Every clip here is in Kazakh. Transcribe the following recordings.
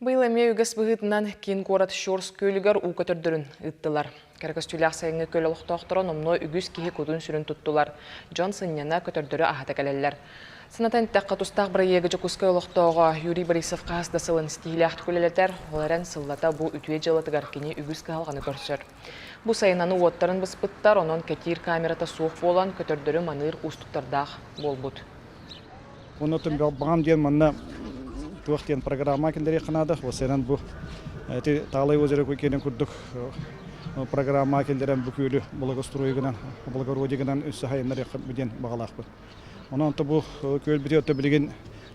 Бұл әме үгіс бұғытынан кейін қорат шорс көлігер ұқытырдырын ұттылар. Кәркістілі ақсайыңы көл ұлықтақтырын омной үгіс кейі көдін сүрін тұттылар. Джонсон яна көтірдірі ағата кәлелер. Сынатан тәққа тұстақ бір егі жүкіскі ұлықтауға Юрий Борисов қағысты сылын стейлі ақты көлелетер, оларан сыллата бұл үтуе жылытығар кені үгіс қалғаны көрсір. Бұл сайынаны оттарын бұспыттар, онын кәтер камерата суық болан көтірдірі маныр ұстықтардақ бол бұд. Туақтен программа кендері қанады. Осынан бұл талай өзірі көкенен күрдік программа кендерін бүкілі бұлығы струйығынан, бұлығы родигынан үсі хайынлары бұден бағалақ бұл. Онан бұл көл біде өтті білген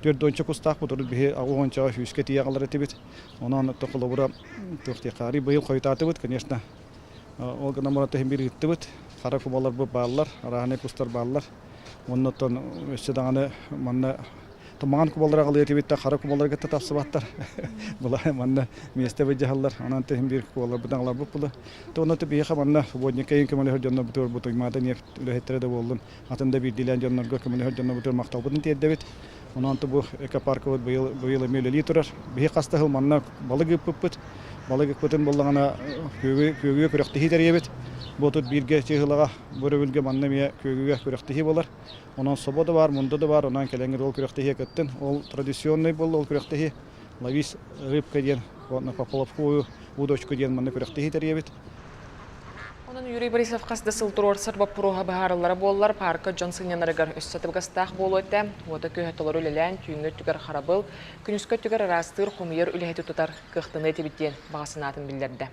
4-10 құстақ бұл тұрды бігі ағуғанчаға үске тияғалар еті біт. Онан тұқылы бұра тұқты қари бұйыл қойтаты бұд, конечно. Ол ғана мұраты хембір етті бұд. Қара күбалар бұл балылар, арағаны құстар балылар. Оннан өсі дағаны манна Томаған күбалар ағалы етебетті қара күбалар кетті тапсы баттар. Бұлай манна месте бәджіғалар, анан тәхім бір күбалар бұдаңлар бұп бұлы. Тоғынаты бейіға манна футболника ең көмілі хөрденна бұтыр бұтыр мада нефт үліхеттері де болдың. Атында бір дилен жонларға көмілі хөрденна бұтыр мақтал бұдың тейдебет. Онанты бұл экопаркы бұйылы мөлі тұрар. Бейі қастығыл манна балығы бұп-бұт. Балығы бұтын болдағана көгі көріқтіхи тәребет. Бұтыт бірге чығылыға бұры білге манна мия көгі көріқтіхи болар. Онан собо да бар, мұнды да бар, онан кәләңгір ол көріқтіхи көттін. Ол традиционный болды, ол көріқтіхи. Лавис рыбка ден, на пополовку удочку ден манна көріқтіхи тәребет. Онан Юрий Борисов қасды сылтырор сырбап бұруға бағарылары болылар, парка Джонсон янарығар өссатыбғастақ болу өтті. Ота көхеттолар үлелән, түйінгі түгір қарабыл, күніскі түгір арастыр, құмыер үләйті тұтар қықтыны етебеттен бағасын атын білдерді.